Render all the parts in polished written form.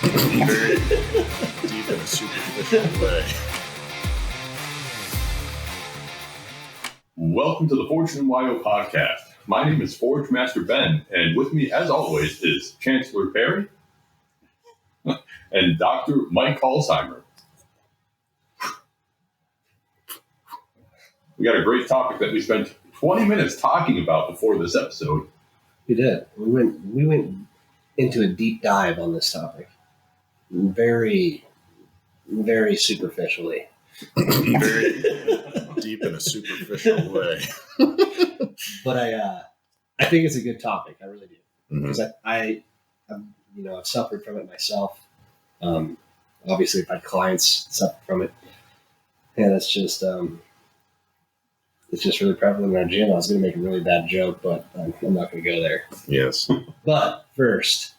Very deep in a superficial way. Welcome to the Forge and YO podcast. My name is Forge Master Ben, and with me, as always, is Chancellor Perry and Dr. Mike Alzheimer. We got a great topic that we spent 20 minutes talking about before this episode. We did. We went into a deep dive on this topic, very, very superficially. Very deep in a superficial way. But I think it's a good topic. I really do, because I've suffered from it myself. Obviously, I've had clients suffer from it, and it's just really prevalent in our gym. I was going to make a really bad joke, but I'm not going to go there. Yes. But first,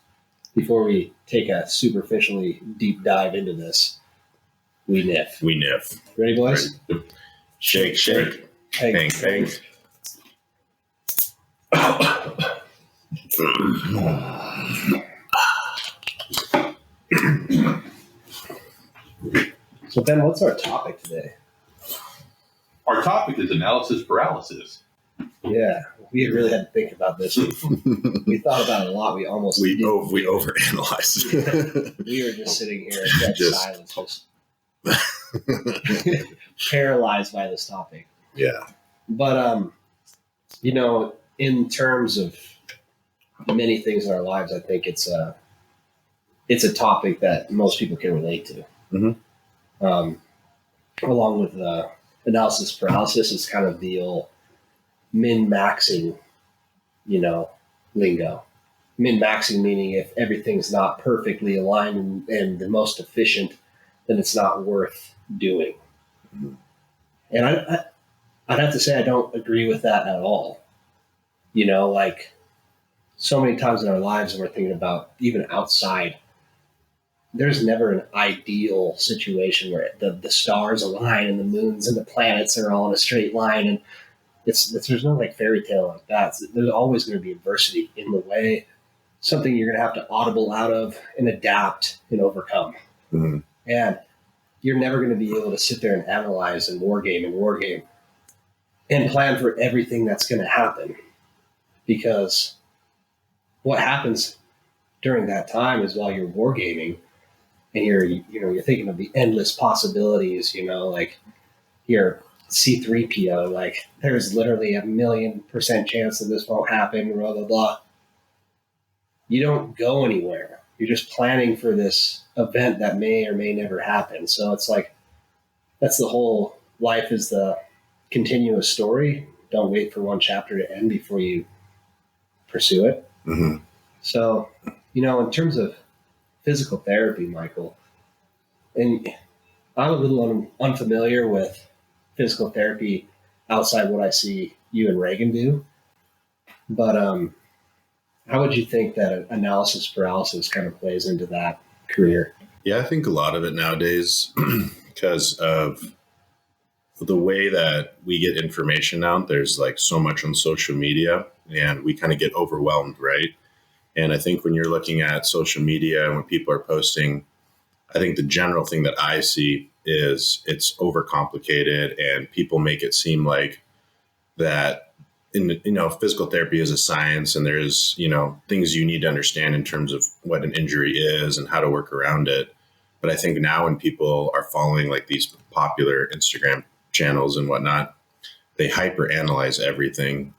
before we take a superficially deep dive into this, we niff. We niff. Ready, boys? Right. Shake, shake. Hang, Hang. So, Ben, what's our topic today? Our topic is analysis paralysis. Yeah, we really had to think about this. We thought about it a lot. We overanalyzed. We were just sitting here in dead silence, just paralyzed by this topic. Yeah. But, in terms of many things in our lives, I think it's a topic that most people can relate to. Mm-hmm. Along with analysis paralysis is kind of the old min-maxing, lingo. Min-maxing meaning if everything's not perfectly aligned and the most efficient, then it's not worth doing. Mm-hmm. And I'd have to say I don't agree with that at all. So many times in our lives when we're thinking about even outside, there's never an ideal situation where the stars align and the moons and the planets are all in a straight line, and there's no fairy tale like that. There's always going to be adversity in the way, something you're going to have to audible out of and adapt and overcome. Mm-hmm. And you're never going to be able to sit there and analyze and war game and plan for everything that's going to happen, because what happens during that time is while you're wargaming and you're thinking of the endless possibilities, you're C-3PO, there's literally 1,000,000% chance that this won't happen, blah, blah, blah. You don't go anywhere. You're just planning for this event that may or may never happen. So it's that's the whole life is the continuous story. Don't wait for one chapter to end before you pursue it. Mm-hmm. So, in terms of physical therapy, Michael, and I'm a little unfamiliar with physical therapy outside what I see you and Reagan do, but how would you think that analysis paralysis kind of plays into that career? Yeah, I think a lot of it nowadays, because of the way that we get information out, there's so much on social media and we kind of get overwhelmed, right? And I think when you're looking at social media and when people are posting, I think the general thing that I see is it's overcomplicated and people make it seem like that, physical therapy is a science and there's, things you need to understand in terms of what an injury is and how to work around it. But I think now when people are following these popular Instagram channels and whatnot, they hyper analyze everything,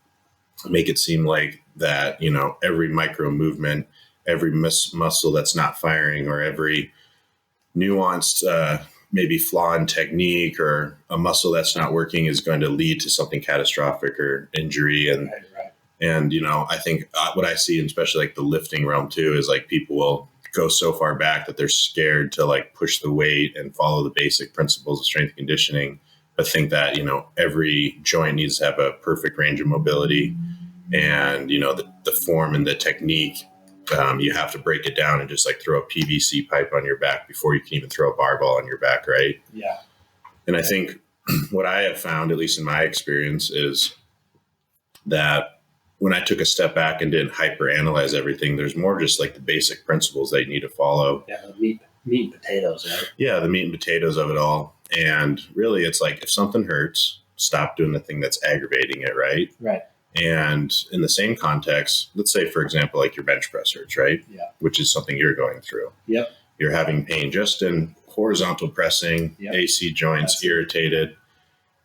make it seem like that, every micro movement, every muscle that's not firing, or every nuanced, maybe flaw in technique or a muscle that's not working is going to lead to something catastrophic or injury. And, Right. and, I think what I see, especially the lifting realm too, is people will go so far back that they're scared to push the weight and follow the basic principles of strength conditioning, but think that, every joint needs to have a perfect range of mobility and, the form and the technique, you have to break it down and just throw a PVC pipe on your back before you can even throw a barbell on your back. Right. Yeah. And I think what I have found, at least in my experience, is that when I took a step back and didn't hyper analyze everything, there's more just like the basic principles that you need to follow. Yeah, the meat and potatoes, right? Yeah, the meat and potatoes of it all. And really, it's like if something hurts, stop doing the thing that's aggravating it, right? Right. And in the same context, let's say, for example, like your bench press hurts, right? Yeah. Which is something you're going through. Yep. You're having pain just in horizontal pressing, Yep. AC joints, That's it. irritated.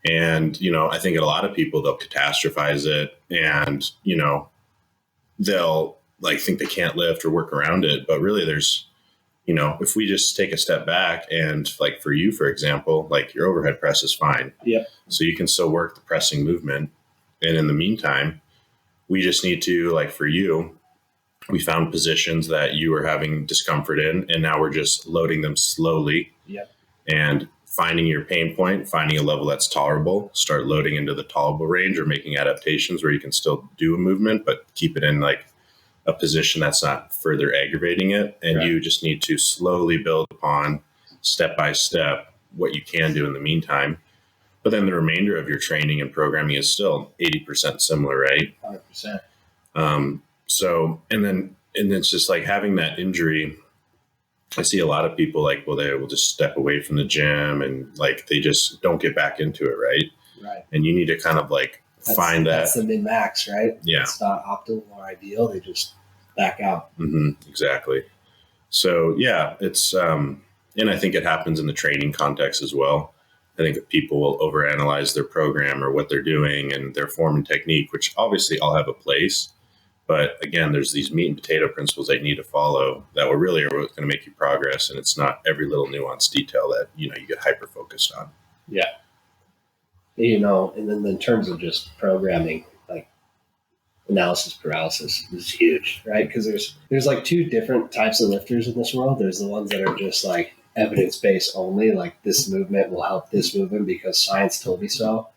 And, I think a lot of people, they'll catastrophize it and, they'll like think they can't lift or work around it. But really there's, if we just take a step back and like for you, for example, like your overhead press is fine. Yep. So you can still work the pressing movement. And in the meantime, we just need to, like for you, we found positions that you were having discomfort in, and now we're just loading them slowly. Yep. And finding your pain point, finding a level that's tolerable, start loading into the tolerable range or making adaptations where you can still do a movement, but keep it in like a position that's not further aggravating it. And Right. You just need to slowly build upon step by step what you can do in the meantime. But then the remainder of your training and programming is still 80% similar, right? 100%. So, and then it's just like having that injury. I see a lot of people like, well, they will just step away from the gym and like, they just don't get back into it. Right. Right. And you need to kind of like find that. That's the min-max, right? Yeah. It's not optimal or ideal. They just back out. Exactly. So yeah, it's, and I think it happens in the training context as well. I think that people will overanalyze their program or what they're doing and their form and technique, which obviously all have a place. But again, there's these meat and potato principles that you need to follow that will really are what's going to make you progress. And it's not every little nuanced detail that, you get hyper focused on. Yeah. And then in terms of just programming, like analysis paralysis is huge, right? Because there's like two different types of lifters in this world. There's the ones that are just like evidence-based only, like this movement will help this movement because science told me so.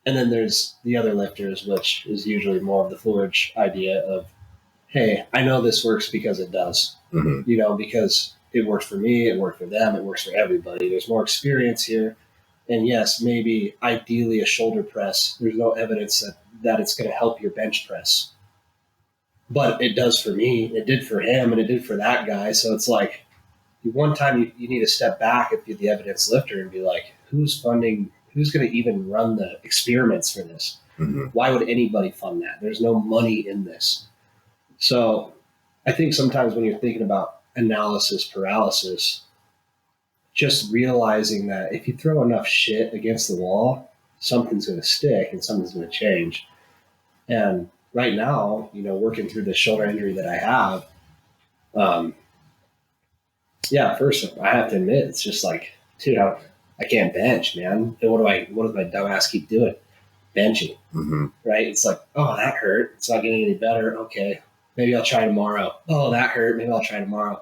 And then there's the other lifters, which is usually more of the Forge idea of, hey, I know this works because it does, because it worked for me, it worked for them, it works for everybody. There's more experience here. And yes, maybe ideally a shoulder press, there's no evidence that it's going to help your bench press. But it does for me, it did for him, and it did for that guy. So it's like, one time you need to step back if you're the evidence lifter and be like, who's going to even run the experiments for this? Why would anybody fund that? There's no money in this. So I think sometimes when you're thinking about analysis paralysis, just realizing that if you throw enough shit against the wall, something's going to stick and something's going to change. And right now, working through the shoulder injury that I have, first I have to admit, it's just like, dude, I can't bench, man. And what does my dumb ass keep doing? Benching, right? It's like, oh, that hurt. It's not getting any better. Okay, maybe I'll try tomorrow. Oh, that hurt. Maybe I'll try tomorrow.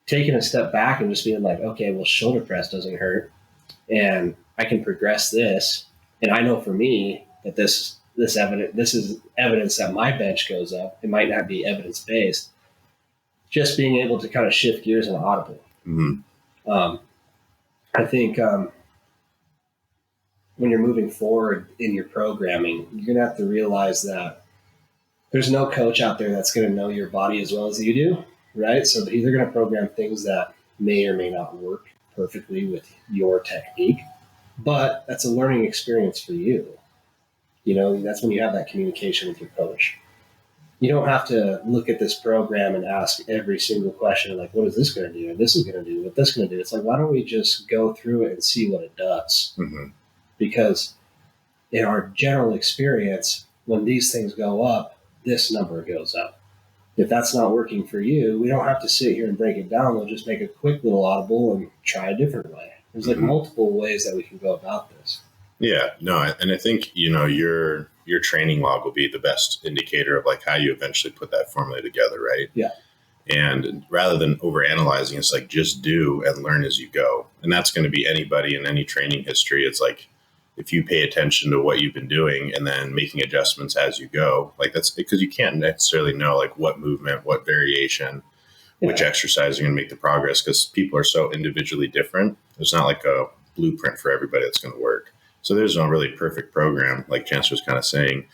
Taking a step back and just being like, okay, well, shoulder press doesn't hurt, and I can progress this. And I know for me that this is evidence that my bench goes up. It might not be evidence based. Just being able to kind of shift gears and audible. I think when you're moving forward in your programming, you're going to have to realize that there's no coach out there that's going to know your body as well as you do, right? So they're either going to program things that may or may not work perfectly with your technique, but that's a learning experience for you. That's when you have that communication with your coach. You don't have to look at this program and ask every single question, like, what is this going to do? And this is going to do what this is going to do. It's like, why don't we just go through it and see what it does? Because in our general experience, when these things go up, this number goes up. If that's not working for you, we don't have to sit here and break it down. We'll just make a quick little audible and try a different way. There's like multiple ways that we can go about this. Yeah, no, and I think, your training log will be the best indicator of like how you eventually put that formula together, right? Yeah. And rather than overanalyzing, it's like just do and learn as you go. And that's going to be anybody in any training history. It's like if you pay attention to what you've been doing and then making adjustments as you go, like that's because you can't necessarily know like what movement, what variation, which exercise are going to make the progress because people are so individually different. There's not like a blueprint for everybody that's going to work. So there's no really perfect program, like Chancellor was kind of saying.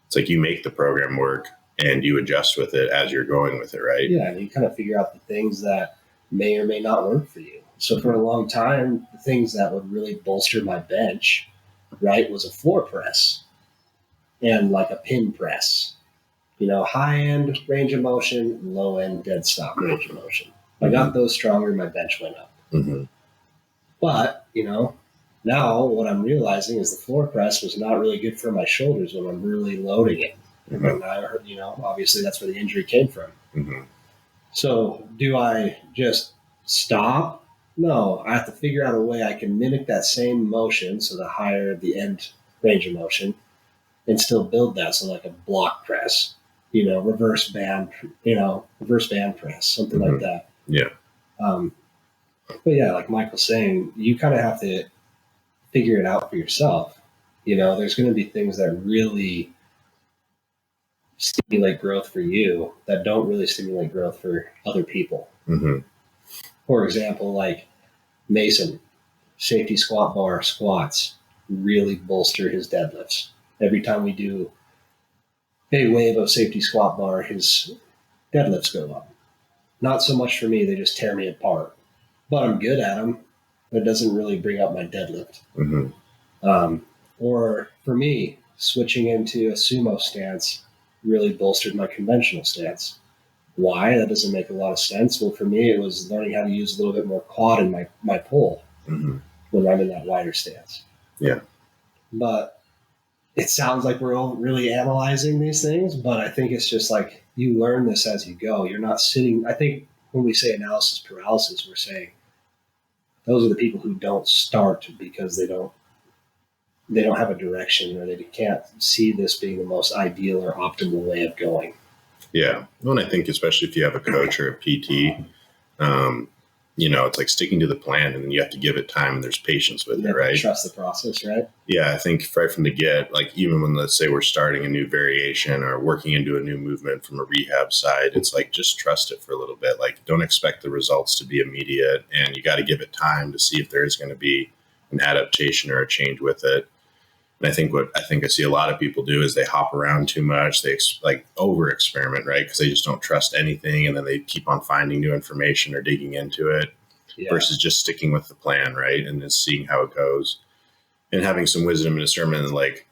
It's like you make the program work and you adjust with it as you're going with it, right? Yeah, and you kind of figure out the things that may or may not work for you. So for a long time, the things that would really bolster my bench, right, was a floor press and like a pin press. High end range of motion, low end dead stop range of motion. I got those stronger, my bench went up. Mm-hmm. But, now what I'm realizing is the floor press was not really good for my shoulders when I'm really loading it. Mm-hmm. And I heard, obviously that's where the injury came from. Mm-hmm. So do I just stop? No, I have to figure out a way I can mimic that same motion, so the higher the end range of motion, and still build that. So like a block press, reverse band press, something like that. Yeah. But yeah, like Mike was saying, you kind of have to figure it out for yourself. There's going to be things that really stimulate growth for you that don't really stimulate growth for other people. Mm-hmm. For example, like Mason, safety squat bar squats really bolster his deadlifts. Every time we do a wave of safety squat bar, his deadlifts go up. Not so much for me, they just tear me apart. But I'm good at them. It doesn't really bring up my deadlift. Mm-hmm. Or for me, switching into a sumo stance really bolstered my conventional stance. Why? That doesn't make a lot of sense. Well, for me, it was learning how to use a little bit more quad in my pull when I'm in that wider stance. Yeah. But it sounds like we're all really analyzing these things, but I think it's just like you learn this as you go. You're not sitting. I think when we say analysis paralysis, we're saying those are the people who don't start because they don't have a direction, or they can't see this being the most ideal or optimal way of going. Yeah. Well, and I think especially if you have a coach or a PT, it's like sticking to the plan, and then you have to give it time, and there's patience with it, right? Trust the process, right? Yeah. I think right from the get, like even when, let's say we're starting a new variation or working into a new movement from a rehab side, it's like, just trust it for a little bit. Like, don't expect the results to be immediate, and you got to give it time to see if there is going to be an adaptation or a change with it. And I think I see a lot of people do is they hop around too much. They over experiment, right? Because they just don't trust anything. And then they keep on finding new information or digging into it versus just sticking with the plan, right? And then seeing how it goes and having some wisdom and discernment, and like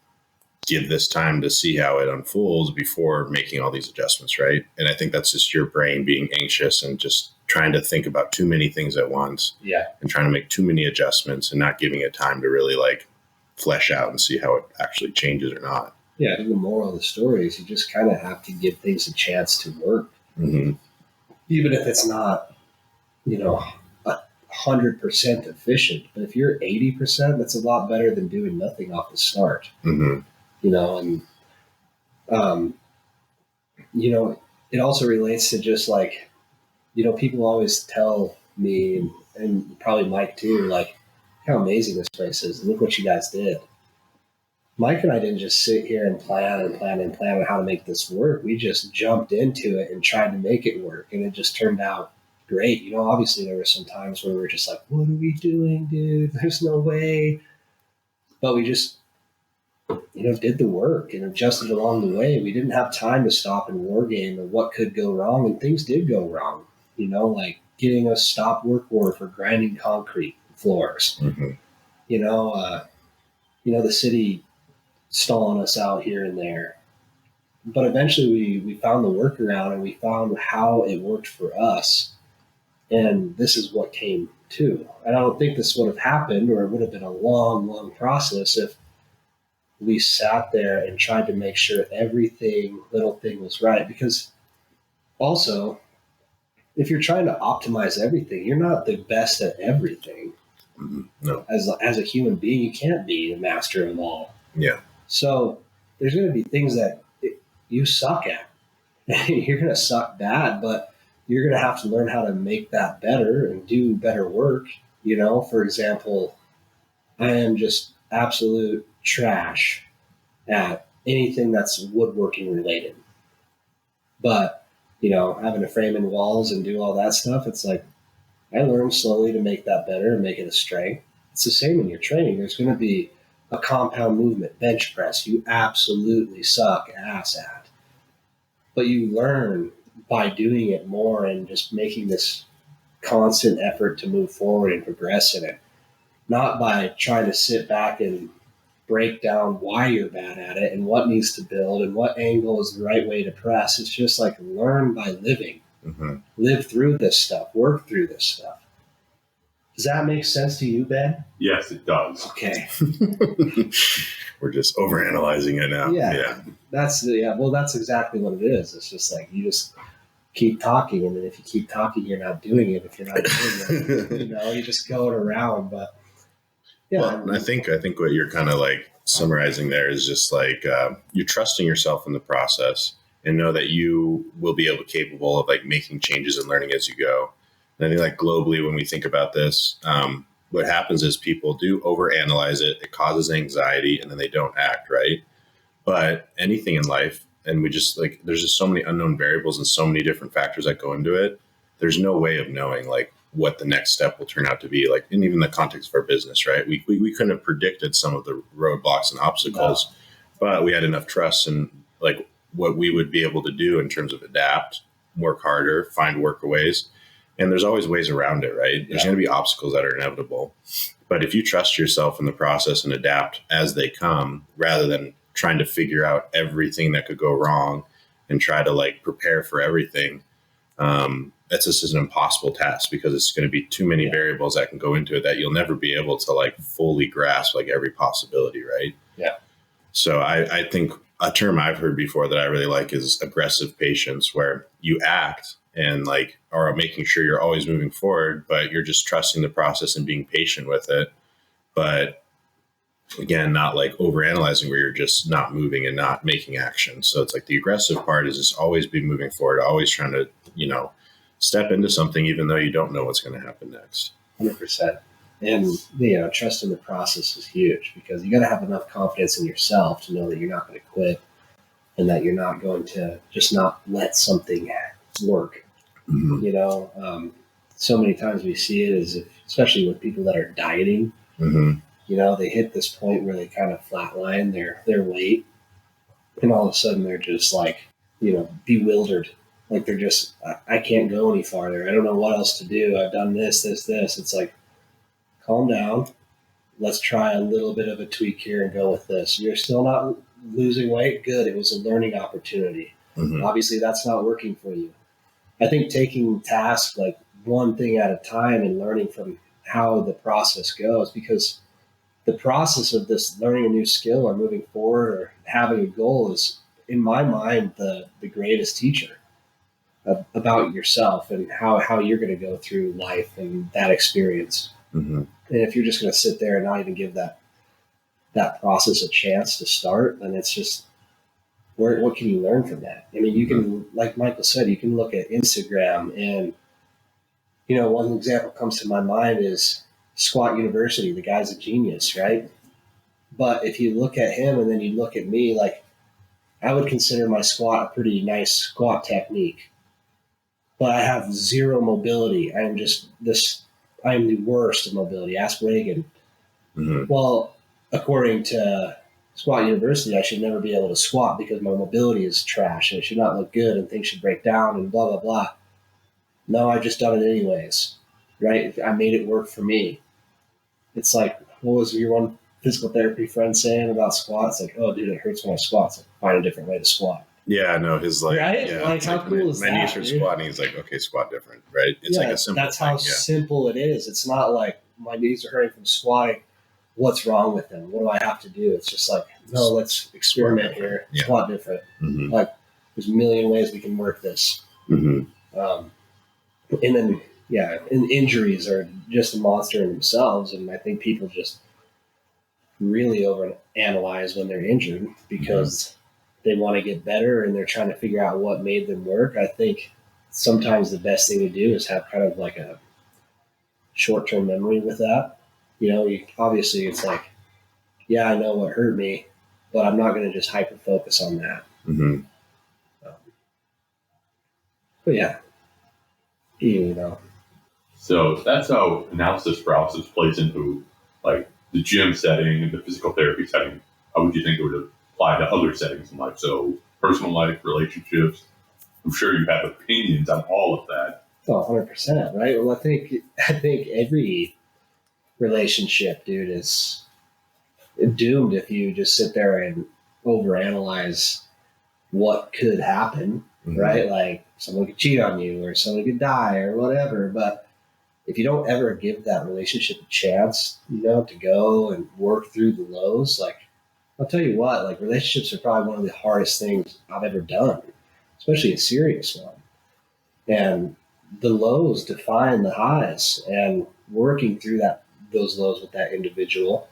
give this time to see how it unfolds before making all these adjustments, right? And I think that's just your brain being anxious and just trying to think about too many things at once. Yeah. And trying to make too many adjustments and not giving it time to really like flesh out and see how it actually changes or not. Yeah, I think the moral of the story is you just kind of have to give things a chance to work. Mm-hmm. Even if it's not, 100% efficient. But if you're 80%, that's a lot better than doing nothing off the start. Mm-hmm. It also relates to just like, people always tell me, and probably Mike too, like, how amazing this place is. And look what you guys did. Mike and I didn't just sit here and plan on how to make this work. We just jumped into it and tried to make it work. And it just turned out great. Obviously there were some times where we were just like, what are we doing, dude? There's no way. But we just, did the work and adjusted along the way. We didn't have time to stop and war game of what could go wrong. And things did go wrong, like getting a stop work order for grinding concrete floors. Mm-hmm. The city stalling us out here and there. But eventually we found the workaround, and we found how it worked for us. And this is what came to. And I don't think this would have happened, or it would have been a long, long process if we sat there and tried to make sure everything, little thing was right. Because also, if you're trying to optimize everything, you're not the best at everything. Mm-hmm. No. As a human being, you can't be the master of all. Yeah. So there's going to be things that you suck at. You're going to suck bad, but you're going to have to learn how to make that better and do better work. For example, I am just absolute trash at anything that's woodworking related. But, having to frame in walls and do all that stuff, it's like, I learned slowly to make that better and make it a strength. It's the same in your training. There's going to be a compound movement, bench press, you absolutely suck ass at. But you learn by doing it more and just making this constant effort to move forward and progress in it, not by trying to sit back and break down why you're bad at it and what needs to build and what angle is the right way to press. It's just like learn by living, live through this stuff, work through this stuff. Does that make sense to you, Ben? Yes, it does. Okay. We're just overanalyzing it now. Yeah. That's exactly what it is. It's just like you just keep talking, and then if you keep talking, you're not doing it. If you're not doing it, you're just going around. But yeah, well, I think what you're kind of like summarizing there is just like you're trusting yourself in the process and know that you will be capable of like making changes and learning as you go. And I think like globally, when we think about this, what happens is people do overanalyze it. It causes anxiety, and then they don't act right. But anything in life, and we just like, there's just so many unknown variables and so many different factors that go into it. There's no way of knowing like what the next step will turn out to be, like in even the context of our business, right? We couldn't have predicted some of the roadblocks and obstacles, but we had enough trust in like what we would be able to do in terms of adapt, work harder, find workaways. And there's always ways around it, right? There's going to be obstacles that are inevitable. But if you trust yourself in the process and adapt as they come, rather than trying to figure out everything that could go wrong and try to like prepare for everything, that's just an impossible task because it's going to be too many variables that can go into it that you'll never be able to like fully grasp like every possibility, right? Yeah. So I think a term I've heard before that I really like is aggressive patience, where you act and like are making sure you're always moving forward, but you're just trusting the process and being patient with it. But again, not like overanalyzing where you're just not moving and not making action. So it's like the aggressive part is just always be moving forward, always trying to, step into something, even though you don't know what's going to happen next. 100%. And, trust in the process is huge because you got to have enough confidence in yourself to know that you're not going to quit and that you're not going to just not let something work. Mm-hmm. So many times we see it as especially with people that are dieting, they hit this point where they kind of flatline their weight and all of a sudden they're just like, bewildered. Like they're just, I can't go any farther. I don't know what else to do. I've done this. It's like, calm down. Let's try a little bit of a tweak here and go with this. You're still not losing weight. Good. It was a learning opportunity. Mm-hmm. Obviously that's not working for you. I think taking tasks like one thing at a time and learning from how the process goes, because the process of this learning a new skill or moving forward or having a goal is, in my mind, the greatest teacher about yourself and how you're going to go through life and that experience. Mm-hmm. And if you're just going to sit there and not even give that process a chance to start, then it's just, what can you learn from that? I mean, you can, like Michael said, you can look at Instagram and, one example comes to my mind is Squat University. The guy's a genius, right? But if you look at him and then you look at me, like I would consider my squat a pretty nice squat technique, but I have zero mobility. I am the worst of mobility. Ask Reagan. Mm-hmm. Well, according to Squat University, I should never be able to squat because my mobility is trash and it should not look good and things should break down and blah, blah, blah. No, I've just done it anyways, right? I made it work for me. It's like, what was your one physical therapy friend saying about squats? Like, oh, dude, it hurts when I squat. So find a different way to squat. Yeah, no, his like, right? Yeah, like how cool is that? My knees are squatting. He's like, okay, squat different, right? It's like a simple That's how simple it is. It's not like my knees are hurting from squatting. What's wrong with them? What do I have to do? It's just like, no, let's experiment here. Yeah. Squat different. Mm-hmm. Like, there's a million ways we can work this. Mm-hmm. And then, and injuries are just a monster in themselves. And I think people just really overanalyze when they're injured because they want to get better and they're trying to figure out what made them work. I think sometimes the best thing to do is have kind of like a short-term memory with that. Obviously it's like, I know what hurt me, but I'm not going to just hyper-focus on that. Mm-hmm. But yeah, So that's how analysis paralysis plays into like the gym setting and the physical therapy setting, how would you think it would apply to other settings in life? So personal life, relationships. I'm sure you have opinions on all of that. Oh, 100%, right? Well, I think every relationship, dude, is doomed if you just sit there and overanalyze what could happen, right? Like someone could cheat on you or someone could die or whatever. But if you don't ever give that relationship a chance, to go and work through the lows, like I'll tell you what, like relationships are probably one of the hardest things I've ever done, especially a serious one. And the lows define the highs, and working through those lows with that individual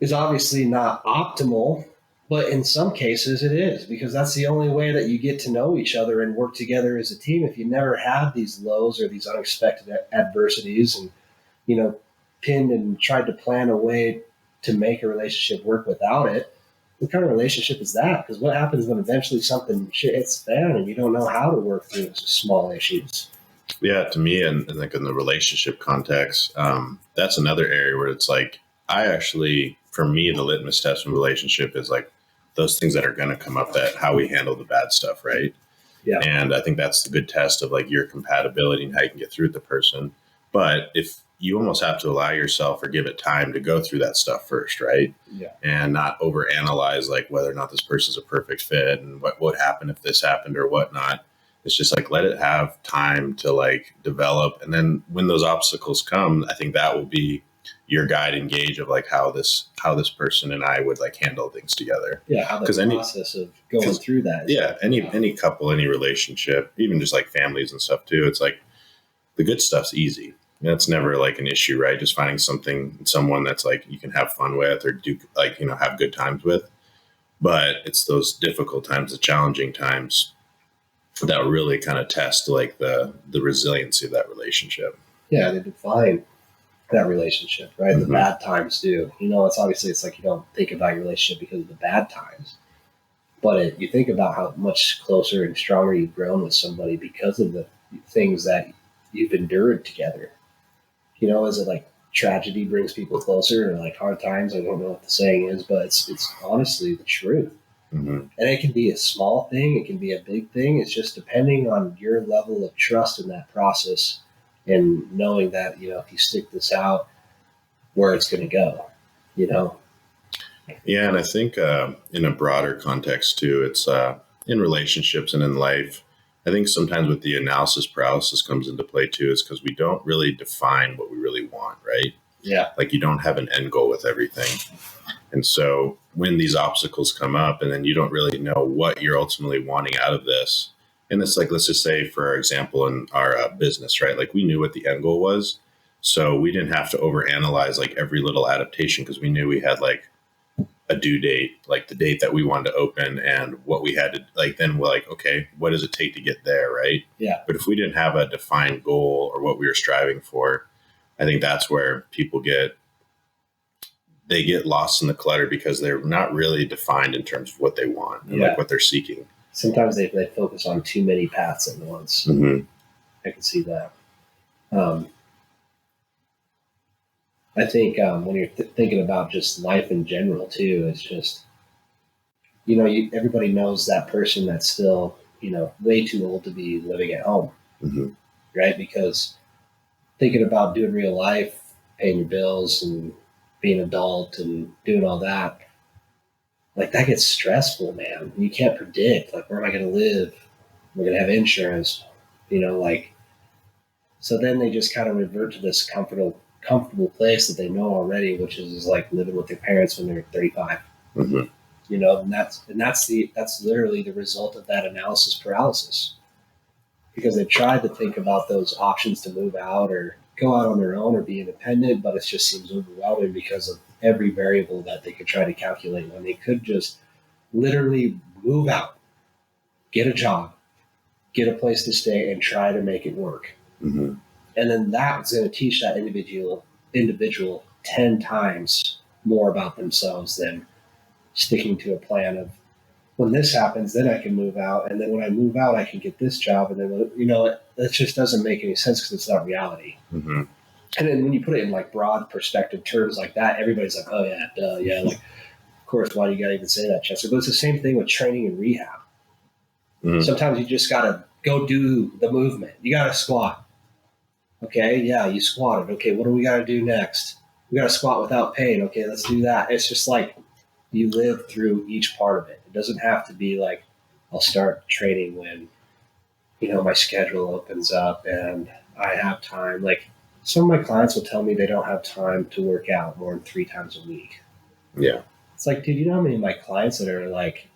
is obviously not optimal, but in some cases it is, because that's the only way that you get to know each other and work together as a team. If you never had these lows or these unexpected adversities and, pinned and tried to plan a way to make a relationship work without it, what kind of relationship is that? Because what happens when eventually something shit hits the fan and you don't know how to work through those small issues? Yeah, to me, and like in the relationship context, that's another area where it's like, for me, the litmus test in a relationship is like those things that are going to come up, that how we handle the bad stuff, right? Yeah. And I think that's the good test of like your compatibility and how you can get through with the person. But if you almost have to allow yourself or give it time to go through that stuff first, right? Yeah. And not overanalyze like whether or not this person's a perfect fit and what would happen if this happened or whatnot. It's just like, let it have time to like develop. And then when those obstacles come, I think that will be your guide and gauge of like how this person and I would like handle things together. Yeah. How the process of going through that. Yeah. Any couple, any relationship, even just like families and stuff too. It's like the good stuff's easy. That's never like an issue, right? Just finding someone that's like you can have fun with or do like, have good times with. But it's those difficult times, the challenging times that really kind of test like the resiliency of that relationship. Yeah, they define that relationship, right? Mm-hmm. The bad times do. It's like you don't think about your relationship because of the bad times, but you think about how much closer and stronger you've grown with somebody because of the things that you've endured together. Is it like tragedy brings people closer, or like hard times? I don't know what the saying is, but it's honestly the truth. Mm-hmm. And it can be a small thing, it can be a big thing. It's just depending on your level of trust in that process and knowing that, if you stick this out, where it's going to go, Yeah. And I think in a broader context too, it's in relationships and in life, I think sometimes with the analysis paralysis comes into play too, is because we don't really define what we really want, right? Yeah. Like you don't have an end goal with everything. And so when these obstacles come up and then you don't really know what you're ultimately wanting out of this, and it's like, let's just say, for example, in our business, right? Like we knew what the end goal was. So we didn't have to overanalyze like every little adaptation because we knew we had like a due date, like the date that we wanted to open and what we had to like, then we're like, okay, what does it take to get there? Right. Yeah. But if we didn't have a defined goal or what we were striving for, I think that's where people get lost in the clutter because they're not really defined in terms of what they want and like what they're seeking. Sometimes they focus on too many paths at once. Mm-hmm. I can see that. I think when you're thinking about just life in general too, it's just, everybody knows that person that's still, way too old to be living at home, Mm-hmm. right? Because thinking about doing real life, paying your bills and being an adult and doing all that, like that gets stressful, man. You can't predict, like, where am I going to live? Am I going to have insurance? So then they just kind of revert to this comfortable place that they know already, which is like living with their parents when they're 35. Mm-hmm. And that's literally the result of that analysis paralysis, because they've tried to think about those options to move out or go out on their own or be independent, but it just seems overwhelming because of every variable that they could try to calculate when they could just literally move out, get a job, get a place to stay, and try to make it work. Mm-hmm. And then that's going to teach that individual 10 times more about themselves than sticking to a plan of, when this happens, then I can move out. And then when I move out, I can get this job. And then, that just doesn't make any sense because it's not reality. Mm-hmm. And then when you put it in like broad perspective terms like that, everybody's like, oh yeah, duh, yeah. Like, of course, why do you gotta even say that, Chancellor? But it's the same thing with training and rehab. Mm. Sometimes you just gotta go do the movement. You gotta squat. Okay, yeah, you squatted. Okay, what do we gotta do next? We gotta squat without pain. Okay, let's do that. It's just like you live through each part of it. It doesn't have to be like I'll start training when my schedule opens up and I have time. Like some of my clients will tell me they don't have time to work out more than 3 times a week. Yeah. It's like, dude, you know how many of my clients that are like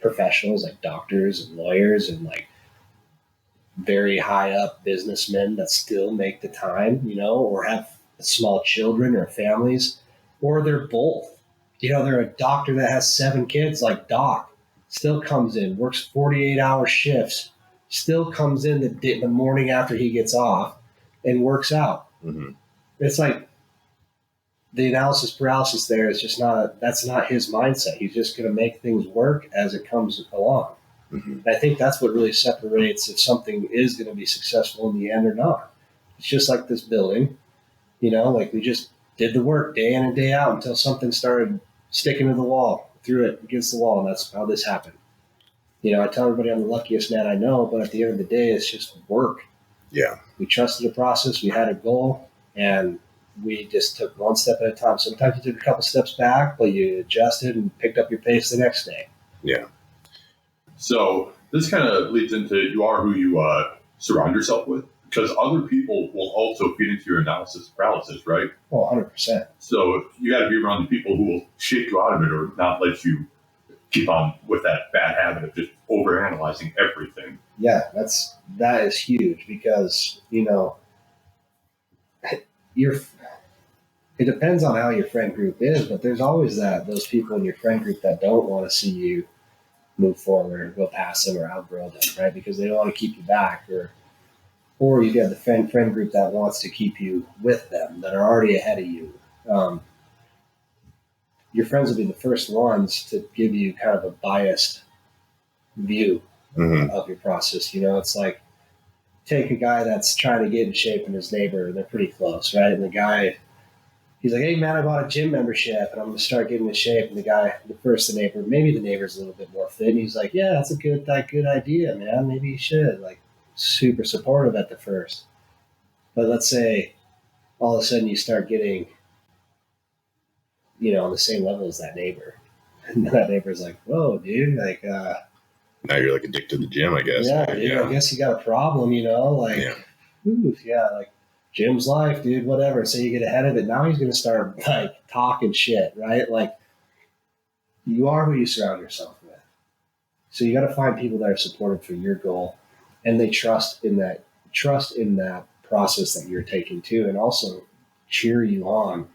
professionals, like doctors and lawyers and like very high up businessmen that still make the time, or have small children or families, or they're both. They're a doctor that has 7 kids, like Doc, still comes in, works 48-hour shifts, still comes in the morning after he gets off and works out. Mm-hmm. It's like the analysis paralysis there is just that's not his mindset. He's just going to make things work as it comes along. Mm-hmm. And I think that's what really separates if something is going to be successful in the end or not. It's just like this building, like we just did the work day in and day out until something started sticking to the wall, threw it against the wall, and that's how this happened. I tell everybody I'm the luckiest man I know, but at the end of the day, it's just work. Yeah. We trusted the process, we had a goal, and we just took one step at a time. Sometimes you took a couple steps back, but you adjusted and picked up your pace the next day. Yeah. So this kind of leads into you are who you surround yourself with, because other people will also feed into your analysis paralysis, right? Oh, 100%. So you got to be around the people who will shake you out of it or not let you keep on with that bad habit of just overanalyzing everything. Yeah, that is huge because, it depends on how your friend group is, but there's always those people in your friend group that don't want to see you move forward or go past them or outgrow them, right? Because they don't want to keep you back, or you get the friend group that wants to keep you with them, that are already ahead of you. Your friends will be the first ones to give you kind of a biased view Mm-hmm. of your process. It's like take a guy that's trying to get in shape and his neighbor, they're pretty close, right? And the guy, he's like, hey man, I bought a gym membership and I'm going to start getting in shape. And the neighbor, maybe the neighbor's a little bit more fit. And he's like, yeah, that's a good idea, man. Maybe you should. Like, super supportive at the first. But let's say all of a sudden you start getting, on the same level as that neighbor. And that neighbor's like, whoa, dude, like, Now you're like addicted to the gym, I guess. yeah, dude, I guess you got a problem, like, Yeah. oof, yeah, like, gym's life, dude, whatever. So you get ahead of it. Now he's going to start like talking shit, right? Like you are who you surround yourself with. So you got to find people that are supportive for your goal and they trust in that process that you're taking too. And also cheer you on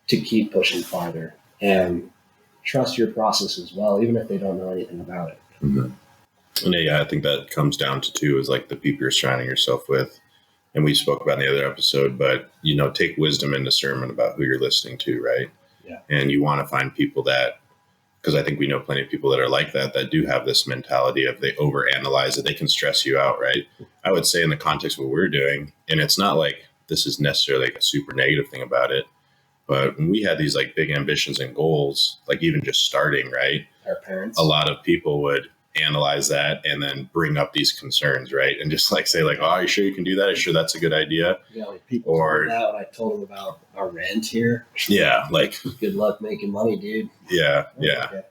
to keep pushing farther and trust your process as well, even if they don't know anything about it. Mm-hmm. And yeah, I think that comes down to too, is like the people you're surrounding yourself with. And we spoke about in the other episode, but, take wisdom and discernment about who you're listening to, right? Yeah. And you want to find people that, because I think we know plenty of people that are like that do have this mentality of they overanalyze it. They can stress you out, right? I would say in the context of what we're doing, and it's not like this is necessarily like a super negative thing about it, but when we had these like big ambitions and goals, like even just starting, right? Our parents. A lot of people would analyze that and then bring up these concerns, right? And just like say like, oh, are you sure you can do that? Are you sure that's a good idea? Yeah, like people told me that when I told them about our rent here. Yeah, like good luck making money, dude. Yeah. Okay.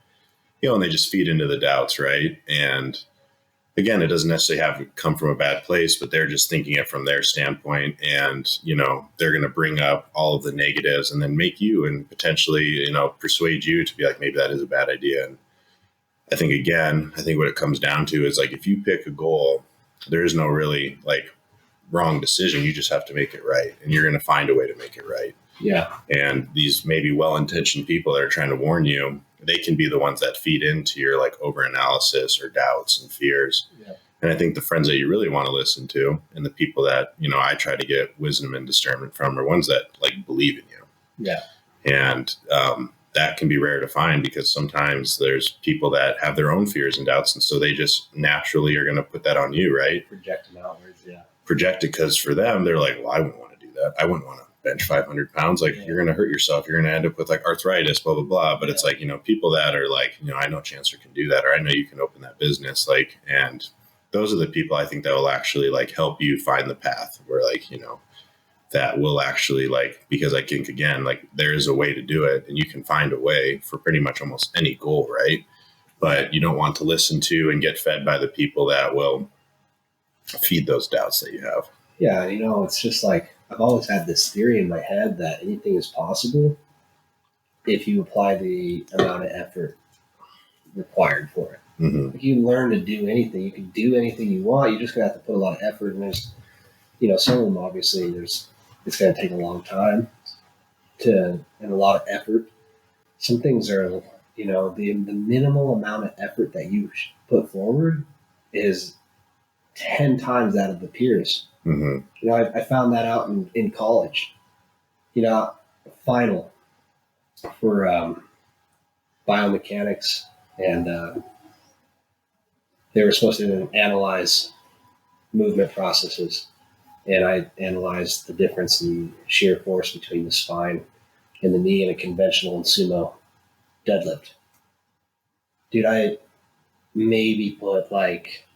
And they just feed into the doubts, right? And again, it doesn't necessarily have to come from a bad place, but they're just thinking it from their standpoint. And, they're going to bring up all of the negatives and then make you and potentially, persuade you to be like, maybe that is a bad idea. And I think what it comes down to is like, if you pick a goal, there is no really like wrong decision. You just have to make it right. And you're going to find a way to make it right. Yeah. And these maybe well-intentioned people that are trying to warn you, they can be the ones that feed into your like overanalysis or doubts and fears. Yeah. And I think the friends that you really want to listen to and the people that, I try to get wisdom and discernment from are ones that like believe in you. Yeah. And, that can be rare to find because sometimes there's people that have their own fears and doubts. And so they just naturally are going to put that on you, right? Project them outwards. Yeah. Project it because for them, they're like, well, I wouldn't want to do that. I wouldn't want to bench 500 pounds. Like, you're going to hurt yourself. You're going to end up with like arthritis, blah, blah, blah. But it's like, people that are like, I know Chancellor can do that, or I know you can open that business. Like, and those are the people I think that will actually like help you find the path where like, that will actually like, because I think again, like there is a way to do it and you can find a way for pretty much almost any goal. Right. But you don't want to listen to and get fed by the people that will feed those doubts that you have. Yeah. It's just like, I've always had this theory in my head that anything is possible if you apply the amount of effort required for it. Mm-hmm. Like, you learn to do anything. You can do anything you want. You're just going to have to put a lot of effort. And there's, some of them, obviously, it's going to take a long time and a lot of effort. Some things are, the minimal amount of effort that you put forward is 10 times that of the peers. Mm-hmm. I found that out in college. Final for biomechanics, and they were supposed to analyze movement processes, and I analyzed the difference in shear force between the spine and the knee in a conventional and sumo deadlift. Dude, I maybe put like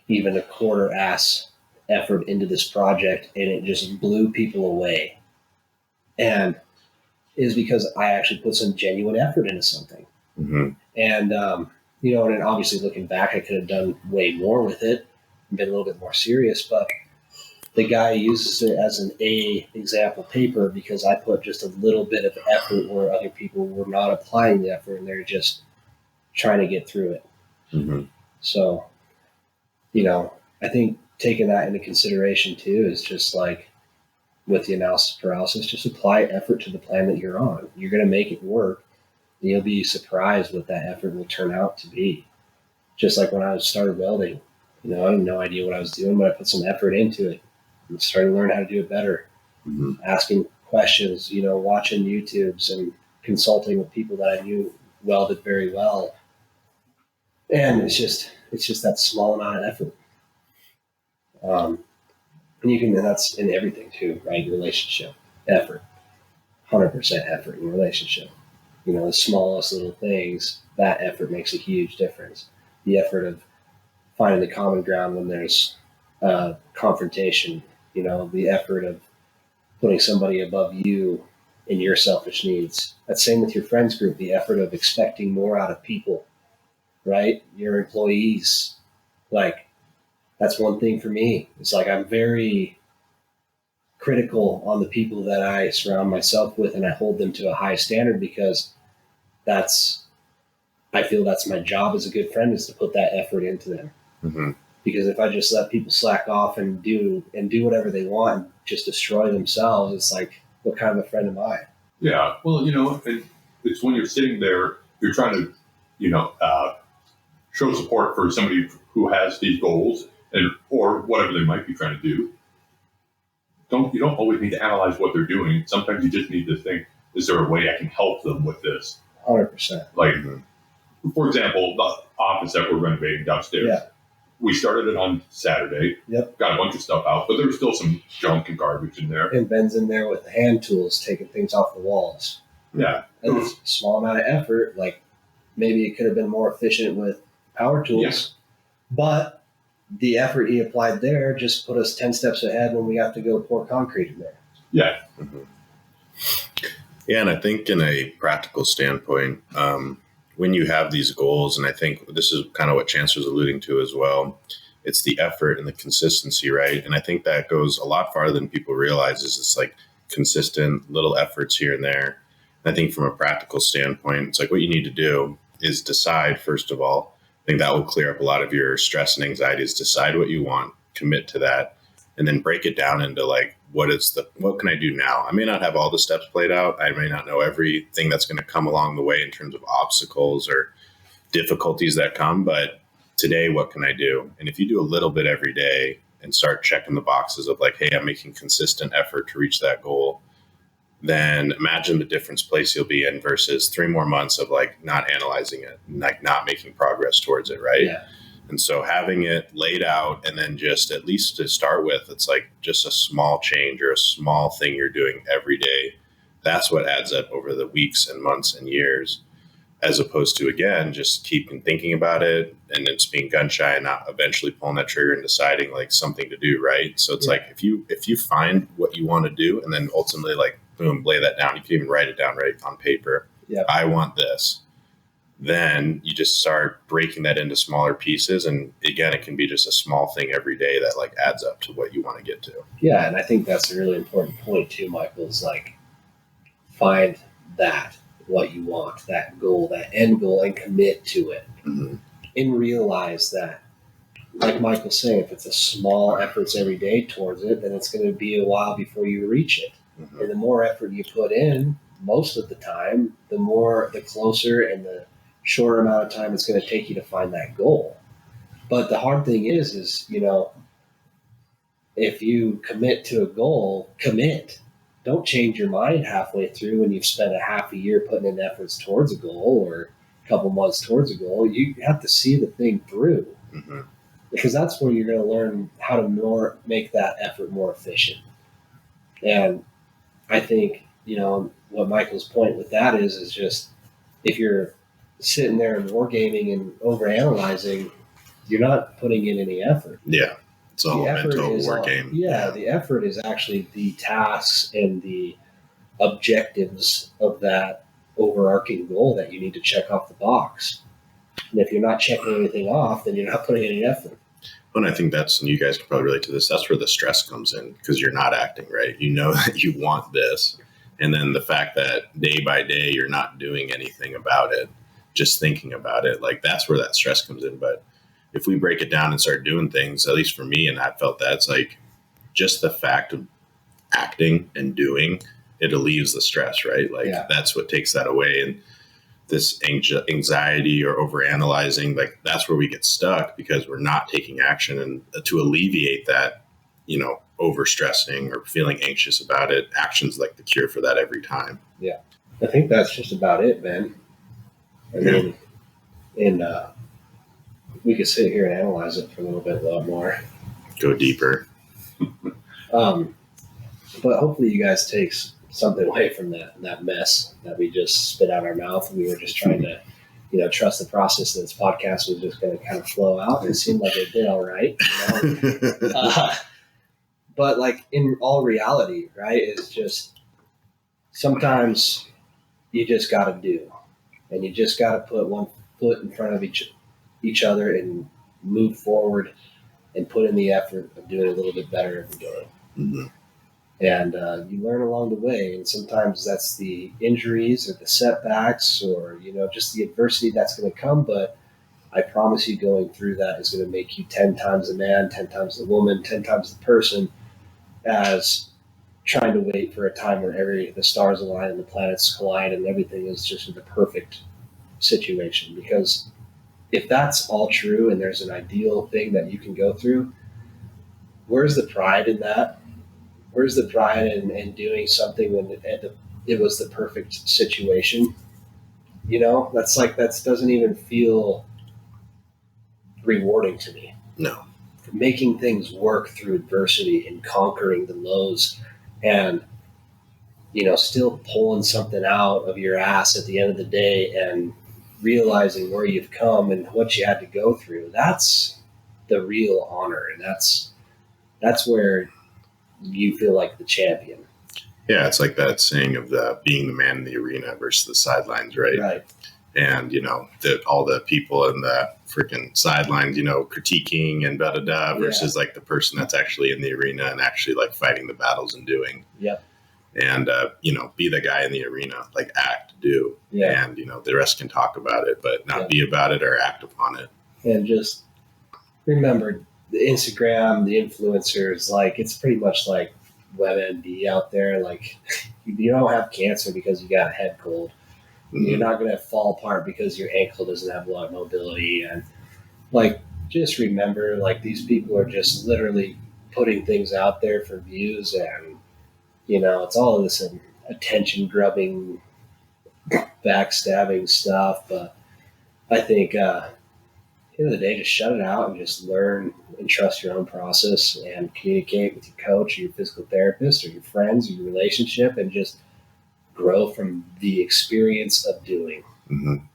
even a quarter ass effort into this project, and it just blew people away. And it is because I actually put some genuine effort into something. Mm-hmm. And, and obviously looking back, I could have done way more with it and been a little bit more serious, but the guy uses it as an A example paper because I put just a little bit of effort where other people were not applying the effort and they're just trying to get through it. Mm-hmm. So, I think taking that into consideration too is just like with the analysis paralysis, just apply effort to the plan that you're on. You're going to make it work. And you'll be surprised what that effort will turn out to be. Just like when I started welding, I had no idea what I was doing, but I put some effort into it and started to learn how to do it better. Mm-hmm. Asking questions, watching YouTubes and consulting with people that I knew welded very well. And it's just that small amount of effort. And that's in everything too, right? Relationship, effort, 100% effort in relationship. The smallest little things, that effort makes a huge difference. The effort of finding the common ground when there's confrontation, the effort of putting somebody above you in your selfish needs. That's same with your friends group, the effort of expecting more out of people, right? Your employees, like, that's one thing for me. It's like I'm very critical on the people that I surround myself with, and I hold them to a high standard because I feel that's my job as a good friend, is to put that effort into them. Mm-hmm. Because if I just let people slack off and do whatever they want and just destroy themselves, it's like, what kind of a friend am I? Yeah. Well, it's when you're sitting there, you're trying to, show support for somebody who has these goals or whatever they might be trying to do. You don't always need to analyze what they're doing. Sometimes you just need to think, is there a way I can help them with this? 100%. Like, for example, the office that we're renovating downstairs. Yeah. We started it on Saturday. Yep. Got a bunch of stuff out, but there was still some junk and garbage in there. And Ben's in there with the hand tools, taking things off the walls. Yeah. And it's a small amount of effort. Like, maybe it could have been more efficient with power tools, but the effort he applied there just put us 10 steps ahead when we have to go pour concrete in there. Yeah. Mm-hmm. Yeah. And I think in a practical standpoint, when you have these goals, and I think this is kind of what Chancellor's alluding to as well, it's the effort and the consistency, right? And I think that goes a lot farther than people realize. Is it's like consistent little efforts here and there. And I think from a practical standpoint, it's like what you need to do is decide, first of all. I think that will clear up a lot of your stress and anxieties. Decide what you want, commit to that, and then break it down into like, what can I do now? I may not have all the steps played out. I may not know everything that's going to come along the way in terms of obstacles or difficulties that come, but today, what can I do? And if you do a little bit every day and start checking the boxes of like, hey, I'm making consistent effort to reach that goal, then imagine the different place you'll be in versus 3 more months of like not analyzing it, like not making progress towards it, right? Yeah. And so having it laid out, and then just at least to start with, it's like just a small change or a small thing you're doing every day. That's what adds up over the weeks and months and years, as opposed to, again, just keeping thinking about it and then just being gun shy and not eventually pulling that trigger and deciding like something to do. Right. So it's like, if you find what you want to do and then ultimately like, boom, lay that down. You can even write it down right on paper. Yeah. I want this. Then you just start breaking that into smaller pieces. And again, it can be just a small thing every day that like adds up to what you want to get to. Yeah. And I think that's a really important point too, Michael, is like find that what you want, that goal, that end goal, and commit to it. Mm-hmm. And realize that, like Michael's saying, if it's a small efforts every day towards it, then it's going to be a while before you reach it. Mm-hmm. And the more effort you put in, most of the time, the closer and the shorter amount of time it's going to take you to find that goal. But the hard thing is, you know, if you commit to a goal, commit. Don't change your mind halfway through when you've spent a half a year putting in efforts towards a goal or a couple months towards a goal. You have to see the thing through. Mm-hmm. Because that's where you're going to learn how to make that effort more efficient. And I think, you know, what Michael's point with that is just if you're sitting there and wargaming and overanalyzing, you're not putting in any effort. Yeah. It's all a mental war game. Yeah, the effort is actually the tasks and the objectives of that overarching goal that you need to check off the box. And if you're not checking anything off, then you're not putting any effort. And I think and you guys can probably relate to this, that's where the stress comes in, because you're not acting right. You know that you want this. And then the fact that day by day you're not doing anything about it, just thinking about it, like that's where that stress comes in. But if we break it down and start doing things, at least for me, and I felt that's like just the fact of acting and doing, it relieves the stress, right? Like that's what takes that away. And this anxiety or overanalyzing, like that's where we get stuck because we're not taking action. And to alleviate that, you know, overstressing or feeling anxious about it, action's like the cure for that every time. Yeah. I think that's just about it, Ben. I mean, and we could sit here and analyze it for a lot more. Go deeper. But hopefully you guys take something away from that mess that we just spit out our mouth. We were just trying to, you know, trust the process that this podcast was just going to kind of flow out. And it seemed like it did all right. You know? But like in all reality, right, it's just sometimes you just got to do. And you just got to put one foot in front of each other and move forward and put in the effort of doing a little bit better every day. Mm-hmm. And you learn along the way. And sometimes that's the injuries or the setbacks or, you know, just the adversity that's going to come. But I promise you going through that is going to make you 10 times the man, 10 times the woman, 10 times the person, as trying to wait for a time where the stars align and the planets collide and everything is just in the perfect situation. Because if that's all true and there's an ideal thing that you can go through, where's the pride in that? Where's the pride in doing something when it was the perfect situation? You know, that doesn't even feel rewarding to me. No. Making things work through adversity and conquering the lows and, you know, still pulling something out of your ass at the end of the day and realizing where you've come and what you had to go through. That's the real honor. And that's where you feel like the champion. Yeah, it's like that saying of being the man in the arena versus the sidelines, right? Right. And, you know, all the people in the freaking sidelines, you know, critiquing and da-da-da versus like the person that's actually in the arena and actually like fighting the battles and doing. Yep. And, you know, be the guy in the arena, like act, do. Yeah. And, you know, the rest can talk about it, but not be about it or act upon it. And just remember the Instagram, the influencers, like it's pretty much like WebMD out there. Like you don't have cancer because you got a head cold. Mm-hmm. You're not going to fall apart because your ankle doesn't have a lot of mobility. And like, just remember, like these people are just literally putting things out there for views and, you know, it's all of this attention grubbing, backstabbing stuff. But I think the end of the day, just shut it out and just learn and trust your own process and communicate with your coach or your physical therapist or your friends or your relationship and just grow from the experience of doing. Mm-hmm.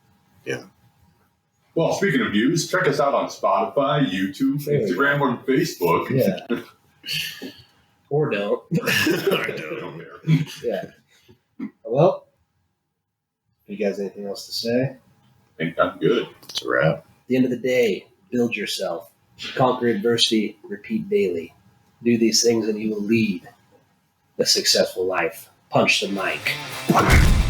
Well, speaking of views, check us out on Spotify, YouTube, Instagram, or Facebook. Yeah. Or don't. Don't care. Yeah. Well, you guys anything else to say? I think I'm good. It's a wrap. At the end of the day, build yourself. Conquer adversity. Repeat daily. Do these things and you will lead a successful life. Punch the mic.